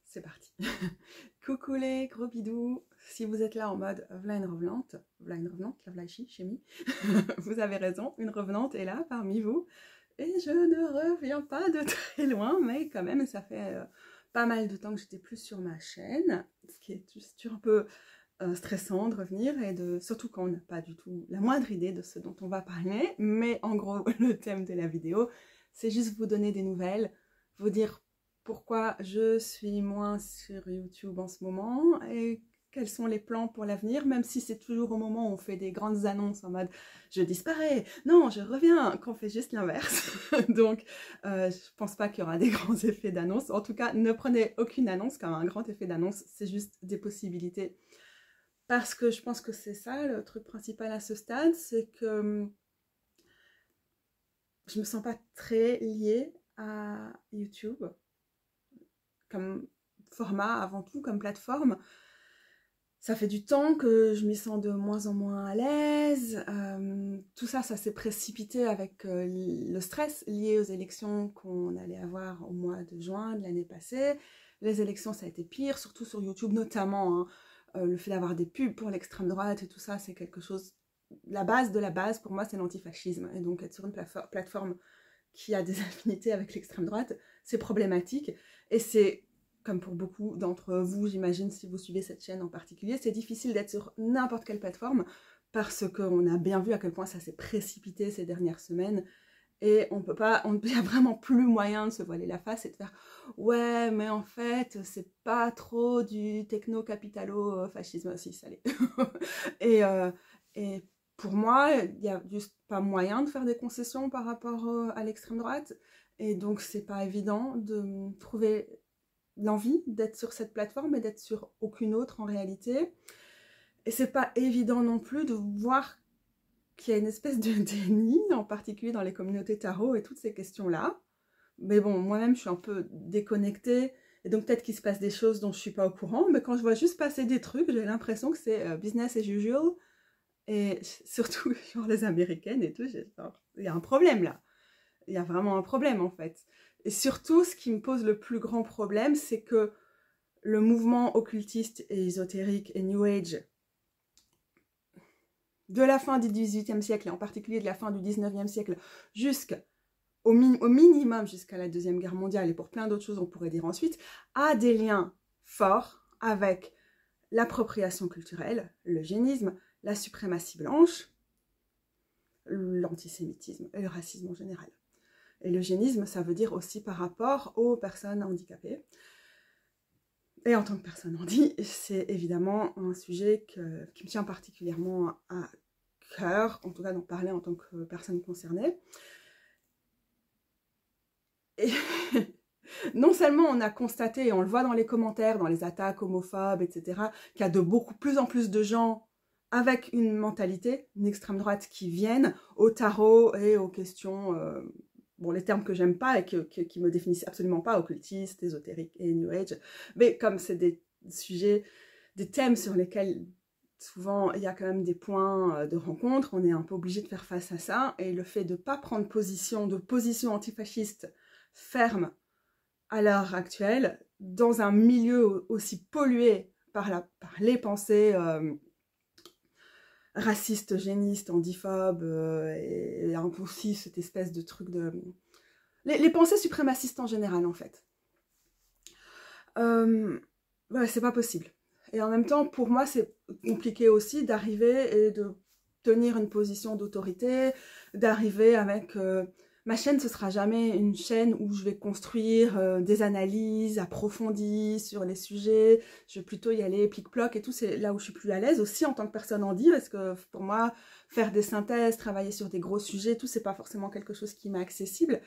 c'est parti. Coucou les gros bidous. Si vous êtes là en mode v'là une revenante, la v'là chimie, vous avez raison, une revenante est là parmi vous. Et je ne reviens pas de très loin, mais quand même, ça fait pas mal de temps que j'étais plus sur ma chaîne, ce qui est toujours un peu stressant de revenir, et surtout quand on n'a pas du tout la moindre idée de ce dont on va parler. Mais en gros, le thème de la vidéo, c'est juste vous donner des nouvelles, vous dire pourquoi je suis moins sur YouTube en ce moment et quels sont les plans pour l'avenir, même si c'est toujours au moment où on fait des grandes annonces en mode je disparais, non je reviens, qu'on fait juste l'inverse. Donc je pense pas qu'il y aura des grands effets d'annonce. En tout cas, ne prenez aucune annonce comme un grand effet d'annonce, c'est juste des possibilités. Parce que je pense que c'est ça le truc principal à ce stade, c'est que je me sens pas très liée à YouTube comme format avant tout, comme plateforme. Ça fait du temps que je m'y sens de moins en moins à l'aise. Tout ça, ça s'est précipité avec le stress lié aux élections qu'on allait avoir au mois de juin de l'année passée. Les élections, ça a été pire, surtout sur YouTube notamment. Le fait d'avoir des pubs pour l'extrême droite et tout ça, c'est quelque chose... La base de la base, pour moi, c'est l'antifascisme. Et donc, être sur une plateforme qui a des affinités avec l'extrême droite, c'est problématique. Et c'est, comme pour beaucoup d'entre vous, j'imagine, si vous suivez cette chaîne en particulier, c'est difficile d'être sur n'importe quelle plateforme parce qu'on a bien vu à quel point ça s'est précipité ces dernières semaines. Et on peut pas, il n'y a vraiment plus moyen de se voiler la face et de faire ouais, mais en fait, c'est pas trop du techno-capitalo-fascisme. Si, ça l'est. et pour moi, il n'y a juste pas moyen de faire des concessions par rapport à l'extrême droite. Et donc, c'est pas évident de trouver l'envie d'être sur cette plateforme et d'être sur aucune autre en réalité. Et c'est pas évident non plus de voir qu'il y a une espèce de déni, en particulier dans les communautés tarot et toutes ces questions-là. Mais bon, moi-même, je suis un peu déconnectée, et donc peut-être qu'il se passe des choses dont je suis pas au courant, mais quand je vois juste passer des trucs, j'ai l'impression que c'est business as usual, et surtout, genre les Américaines et tout, il y a un problème là. Il y a vraiment un problème en fait. Et surtout, ce qui me pose le plus grand problème, c'est que le mouvement occultiste et ésotérique et New Age de la fin du XVIIIe siècle, et en particulier de la fin du XIXe siècle, au minimum jusqu'à la Deuxième Guerre mondiale, et pour plein d'autres choses on pourrait dire ensuite, a des liens forts avec l'appropriation culturelle, l'eugénisme, la suprématie blanche, l'antisémitisme et le racisme en général. Et l'eugénisme, ça veut dire aussi par rapport aux personnes handicapées. Et en tant que personne handi, c'est évidemment un sujet qui me tient particulièrement à cœur, en tout cas d'en parler en tant que personne concernée. Et non seulement on a constaté, et on le voit dans les commentaires, dans les attaques homophobes, etc., qu'il y a de plus en plus de gens avec une mentalité, une extrême droite, qui viennent au tarot et aux questions... bon, les termes que j'aime pas et qui me définissent absolument pas, occultiste, ésotérique et New Age, mais comme c'est des sujets, des thèmes sur lesquels souvent il y a quand même des points de rencontre, on est un peu obligé de faire face à ça, et le fait de ne pas prendre position antifasciste ferme à l'heure actuelle, dans un milieu aussi pollué par les pensées racistes, eugénistes, handiphobes, et un peu aussi cette espèce de truc de... Les pensées suprémacistes en général, en fait. Ouais, c'est pas possible. Et en même temps, pour moi, c'est compliqué aussi d'arriver et de tenir une position d'autorité, d'arriver avec... ma chaîne, ce sera jamais une chaîne où je vais construire des analyses approfondies sur les sujets. Je vais plutôt y aller plic-ploc et tout. C'est là où je suis plus à l'aise aussi en tant que personne handi, parce que pour moi, faire des synthèses, travailler sur des gros sujets, tout, c'est pas forcément quelque chose qui m'est accessible.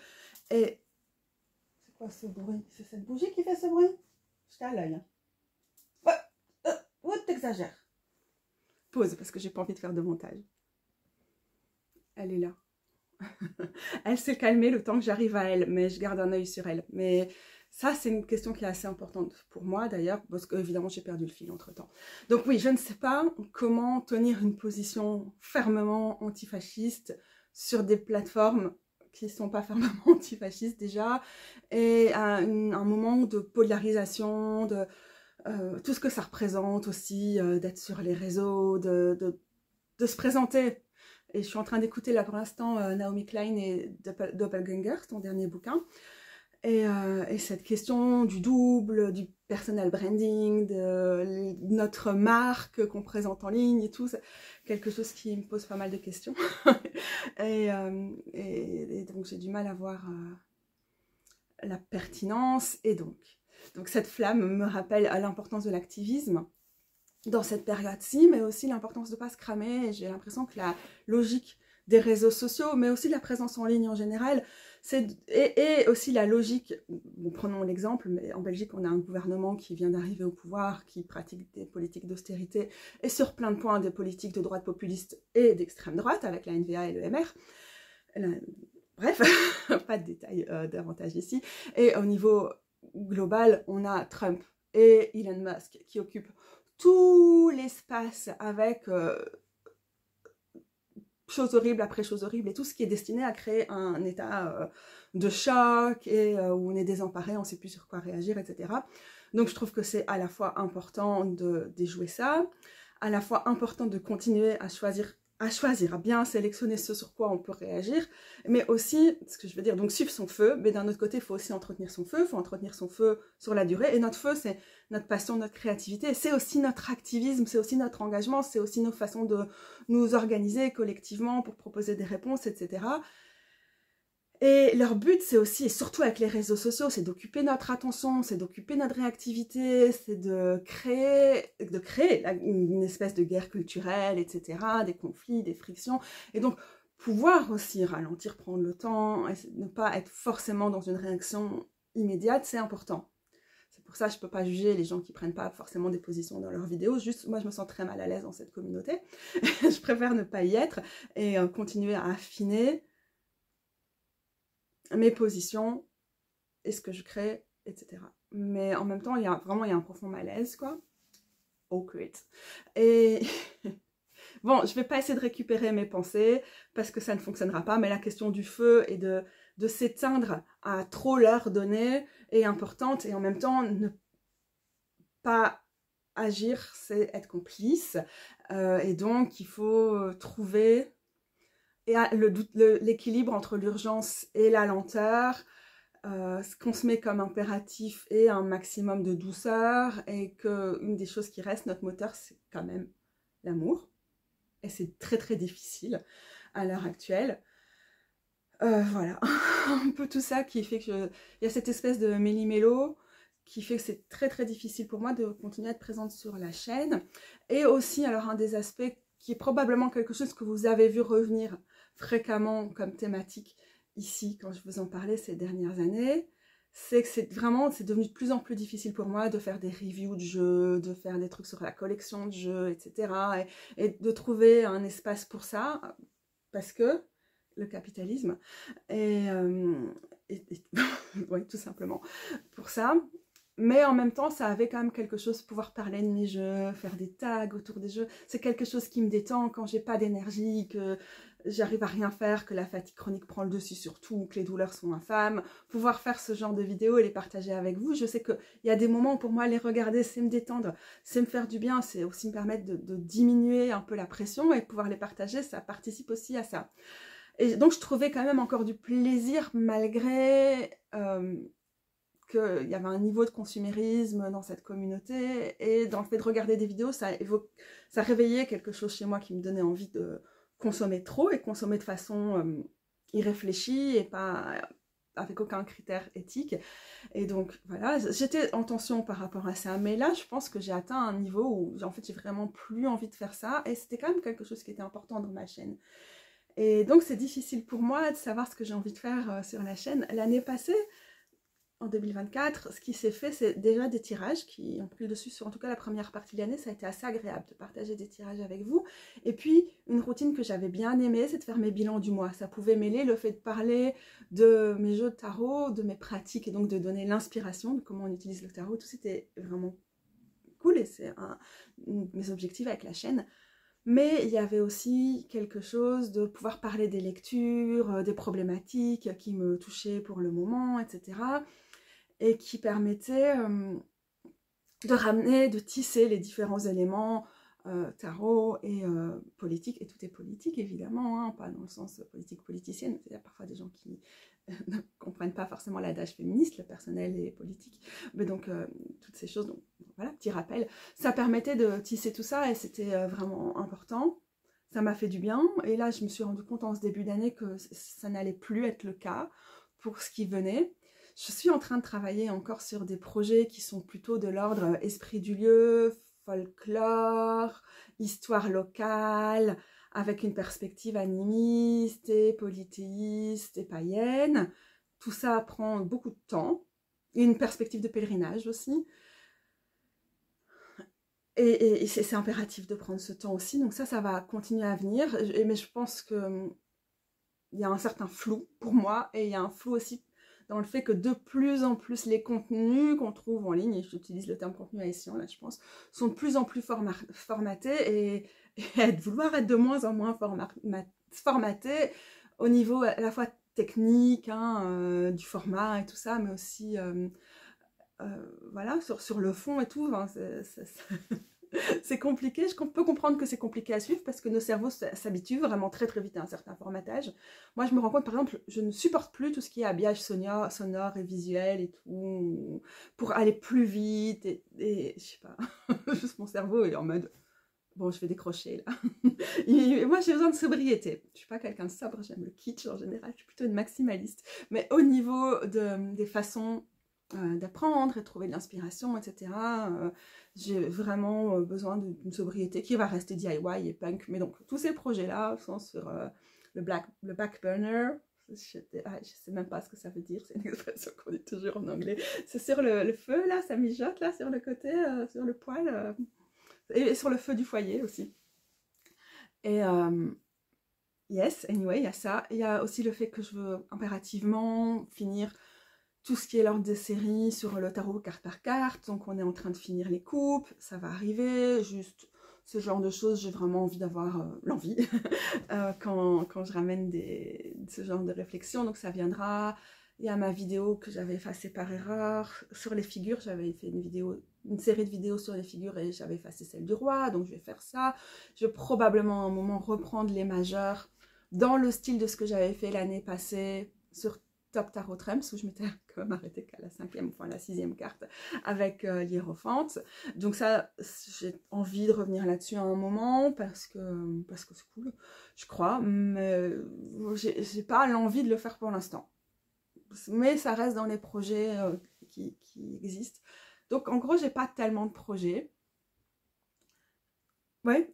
Et c'est quoi ce bruit? C'est cette bougie qui fait ce bruit? J'étais à l'œil. Ouais, t'exagères. Pause, parce que j'ai pas envie de faire de montage. Elle est là. Elle s'est calmée le temps que j'arrive à elle, mais je garde un œil sur elle. Mais ça, c'est une question qui est assez importante pour moi, d'ailleurs, parce qu'évidemment, j'ai perdu le fil entre-temps. Donc oui, je ne sais pas comment tenir une position fermement antifasciste sur des plateformes qui ne sont pas fermement antifascistes déjà, et un moment de polarisation, de tout ce que ça représente aussi, d'être sur les réseaux, de se présenter. Et je suis en train d'écouter là pour l'instant Naomi Klein et Doppelganger, ton dernier bouquin. Et cette question du double, du personal branding, de notre marque qu'on présente en ligne et tout, c'est quelque chose qui me pose pas mal de questions. et donc j'ai du mal à voir la pertinence. Et donc cette flamme me rappelle à l'importance de l'activisme dans cette période-ci, mais aussi l'importance de ne pas se cramer. Et j'ai l'impression que la logique des réseaux sociaux, mais aussi la présence en ligne en général, et aussi la logique, bon, prenons l'exemple, mais en Belgique, on a un gouvernement qui vient d'arriver au pouvoir, qui pratique des politiques d'austérité, et sur plein de points, des politiques de droite populiste et d'extrême droite, avec la NVA et le MR. Bref, pas de détails davantage ici. Et au niveau global, on a Trump et Elon Musk qui occupent tout l'espace avec choses horribles après choses horribles et tout ce qui est destiné à créer un état de choc et où on est désemparé, on ne sait plus sur quoi réagir, etc. Donc je trouve que c'est à la fois important de déjouer ça, à la fois important de continuer à choisir, à bien sélectionner ce sur quoi on peut réagir, mais aussi, ce que je veux dire, donc suivre son feu, mais d'un autre côté, il faut aussi entretenir son feu, il faut entretenir son feu sur la durée, et notre feu, c'est notre passion, notre créativité, c'est aussi notre activisme, c'est aussi notre engagement, c'est aussi nos façons de nous organiser collectivement pour proposer des réponses, etc. Et leur but, c'est aussi, et surtout avec les réseaux sociaux, c'est d'occuper notre attention, c'est d'occuper notre réactivité, c'est de créer une espèce de guerre culturelle, etc., des conflits, des frictions, et donc pouvoir aussi ralentir, prendre le temps, et ne pas être forcément dans une réaction immédiate, c'est important. C'est pour ça que je ne peux pas juger les gens qui ne prennent pas forcément des positions dans leurs vidéos, juste moi je me sens très mal à l'aise dans cette communauté, je préfère ne pas y être, et continuer à affiner mes positions et ce que je crée, etc. Mais en même temps, il y a un profond malaise, quoi. Awkward. Et bon, je vais pas essayer de récupérer mes pensées parce que ça ne fonctionnera pas, mais la question du feu et de s'éteindre à trop leur donner est importante, et en même temps, ne pas agir, c'est être complice. Et donc, il faut trouver l'équilibre entre l'urgence et la lenteur, ce qu'on se met comme impératif et un maximum de douceur, et qu'une des choses qui reste, notre moteur, c'est quand même l'amour. Et c'est très très difficile à l'heure actuelle. Voilà, un peu tout ça qui fait que il y a cette espèce de méli-mélo qui fait que c'est très très difficile pour moi de continuer à être présente sur la chaîne. Et aussi, alors un des aspects qui est probablement quelque chose que vous avez vu revenir fréquemment comme thématique ici quand je vous en parlais ces dernières années, c'est que c'est devenu de plus en plus difficile pour moi de faire des reviews de jeux, de faire des trucs sur la collection de jeux, etc. Et de trouver un espace pour ça, parce que le capitalisme, oui, tout simplement pour ça. Mais en même temps, ça avait quand même quelque chose, pouvoir parler de mes jeux, faire des tags autour des jeux, c'est quelque chose qui me détend quand j'ai pas d'énergie, que j'arrive à rien faire, que la fatigue chronique prend le dessus sur tout, que les douleurs sont infâmes. Pouvoir faire ce genre de vidéos et les partager avec vous, je sais qu'il y a des moments où pour moi les regarder, c'est me détendre, c'est me faire du bien, c'est aussi me permettre de diminuer un peu la pression, et pouvoir les partager, ça participe aussi à ça. Et donc je trouvais quand même encore du plaisir malgré qu'il y avait un niveau de consumérisme dans cette communauté, et dans le fait de regarder des vidéos, ça réveillait quelque chose chez moi qui me donnait envie de consommer trop, et consommer de façon irréfléchie et pas avec aucun critère éthique. Et donc voilà, j'étais en tension par rapport à ça, mais là je pense que j'ai atteint un niveau où en fait j'ai vraiment plus envie de faire ça, et c'était quand même quelque chose qui était important dans ma chaîne. Et donc c'est difficile pour moi de savoir ce que j'ai envie de faire sur la chaîne. L'année passée, en 2024, ce qui s'est fait, c'est déjà des tirages qui ont pris le dessus sur en tout cas la première partie de l'année. Ça a été assez agréable de partager des tirages avec vous. Et puis, une routine que j'avais bien aimée, c'est de faire mes bilans du mois. Ça pouvait mêler le fait de parler de mes jeux de tarot, de mes pratiques, et donc de donner l'inspiration de comment on utilise le tarot. Tout c'était vraiment cool, et c'est mes objectifs avec la chaîne. Mais il y avait aussi quelque chose de pouvoir parler des lectures, des problématiques qui me touchaient pour le moment, etc. Et qui permettait de ramener, de tisser les différents éléments tarot et politique, et tout est politique évidemment, hein, pas dans le sens politique politicienne, il y a parfois des gens qui ne comprennent pas forcément l'adage féministe, le personnel et politique, mais donc toutes ces choses, donc voilà, petit rappel, ça permettait de tisser tout ça et c'était vraiment important, ça m'a fait du bien, et là je me suis rendu compte en ce début d'année que ça n'allait plus être le cas pour ce qui venait. Je suis en train de travailler encore sur des projets qui sont plutôt de l'ordre esprit du lieu, folklore, histoire locale, avec une perspective animiste et polythéiste et païenne. Tout ça prend beaucoup de temps. Et une perspective de pèlerinage aussi. Et c'est impératif de prendre ce temps aussi. Donc ça va continuer à venir. Mais je pense qu'il y a un certain flou pour moi. Et il y a un flou aussi dans le fait que de plus en plus les contenus qu'on trouve en ligne, et j'utilise le terme contenu haïtien là je pense, sont de plus en plus formatés et vouloir être de moins en moins formatés au niveau à la fois technique, hein, du format et tout ça, mais aussi voilà, sur le fond et tout. Enfin, c'est compliqué, je peux comprendre que c'est compliqué à suivre parce que nos cerveaux s'habituent vraiment très très vite à un certain formatage. Moi je me rends compte par exemple, je ne supporte plus tout ce qui est habillage sonore et visuel et tout, pour aller plus vite et je sais pas, juste mon cerveau est en mode, bon je vais décrocher là. Et moi j'ai besoin de sobriété, je suis pas quelqu'un de sobre, j'aime le kitsch en général, je suis plutôt une maximaliste, mais au niveau des façons d'apprendre et trouver de l'inspiration, etc. J'ai vraiment besoin d'une sobriété qui va rester DIY et punk. Mais donc, tous ces projets-là sont sur le back burner. Je sais même pas ce que ça veut dire, c'est une expression qu'on dit toujours en anglais. C'est sur le feu, là, ça mijote, là, sur le côté, sur le poêle, et sur le feu du foyer aussi. Et yes, anyway, il y a ça. Il y a aussi le fait que je veux impérativement finir tout ce qui est l'ordre des séries sur le tarot carte par carte, donc on est en train de finir les coupes, ça va arriver, juste ce genre de choses, j'ai vraiment envie d'avoir l'envie quand je ramène ce genre de réflexion, donc ça viendra. Il y a ma vidéo que j'avais effacée par erreur sur les figures, j'avais fait une série de vidéos sur les figures et j'avais effacé celle du roi, donc je vais faire ça. Je vais probablement à un moment reprendre les majeurs dans le style de ce que j'avais fait l'année passée sur Top Tarot Trumps, où je m'étais quand même arrêtée qu'à la 5e, enfin la 6e carte, avec l'hiérophante. Donc ça, j'ai envie de revenir là-dessus à un moment, parce que c'est cool, je crois, mais j'ai pas l'envie de le faire pour l'instant. Mais ça reste dans les projets qui existent. Donc en gros, j'ai pas tellement de projets. Ouais,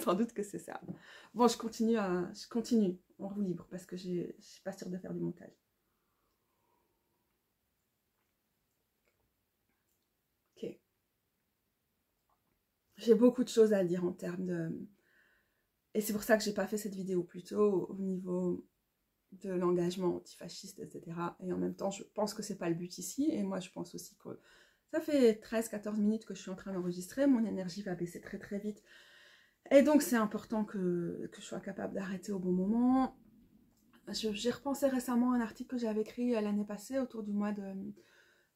sans doute que c'est ça. Bon, je continue en roue libre, parce que je suis pas sûre de faire du montage. Ok. J'ai beaucoup de choses à dire en termes de... Et c'est pour ça que j'ai pas fait cette vidéo plus tôt au niveau de l'engagement antifasciste, etc. Et en même temps, je pense que c'est pas le but ici. Et moi, je pense aussi que ça fait 13-14 minutes que je suis en train d'enregistrer. Mon énergie va baisser très très vite. Et donc, c'est important que je sois capable d'arrêter au bon moment. J'ai repensé récemment à un article que j'avais écrit l'année passée autour du mois de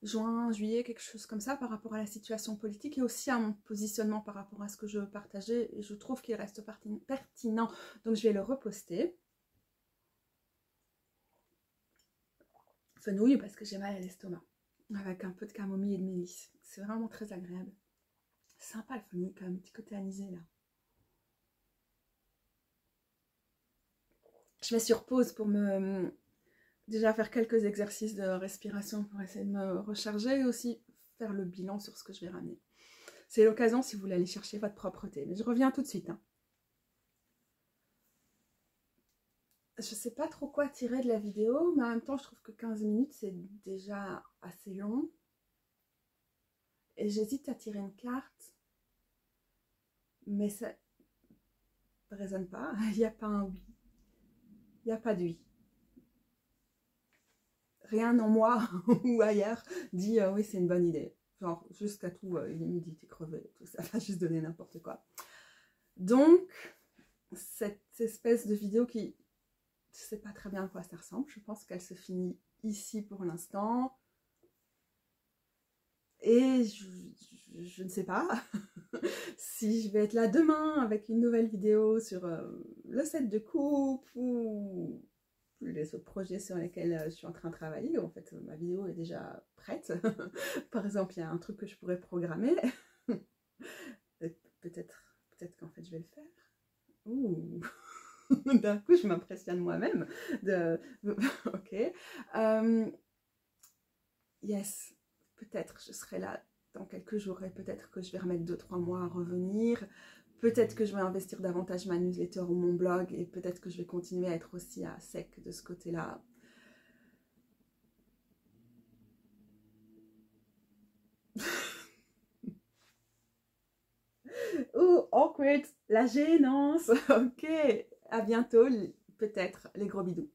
juin, juillet, quelque chose comme ça, par rapport à la situation politique et aussi à mon positionnement par rapport à ce que je partageais, et je trouve qu'il reste pertinent, donc je vais le reposter. Fenouil parce que j'ai mal à l'estomac, avec un peu de camomille et de mélisse, c'est vraiment très agréable. Sympa le fenouil quand même, petit côté anisé là. Je mets sur pause pour me... déjà faire quelques exercices de respiration pour essayer de me recharger et aussi faire le bilan sur ce que je vais ramener. C'est l'occasion si vous voulez aller chercher votre propreté. Mais je reviens tout de suite. Hein. Je sais pas trop quoi tirer de la vidéo, mais en même temps, je trouve que 15 minutes, c'est déjà assez long. Et j'hésite à tirer une carte. Mais ça ne résonne pas. Il n'y a pas un oui. Il n'y a pas de oui. Rien en moi ou ailleurs dit oui, c'est une bonne idée. Genre, jusqu'à tout, une humidité crevée, tout ça va juste donner n'importe quoi. Donc, cette espèce de vidéo qui, je sais pas très bien à quoi ça ressemble, je pense qu'elle se finit ici pour l'instant. Et je ne sais pas si je vais être là demain avec une nouvelle vidéo sur le set de coupe ou les autres projets sur lesquels je suis en train de travailler. En fait, ma vidéo est déjà prête. Par exemple, il y a un truc que je pourrais programmer. Peut-être qu'en fait, je vais le faire. Ouh. D'un coup, je m'impressionne moi-même. Ok. Yes, peut-être je serai là dans quelques jours et peut-être que je vais remettre 2-3 mois à revenir. Peut-être que je vais investir davantage ma newsletter ou mon blog et peut-être que je vais continuer à être aussi à sec de ce côté-là. Oh, awkward, la gênance. Ok, à bientôt, peut-être les gros bidous.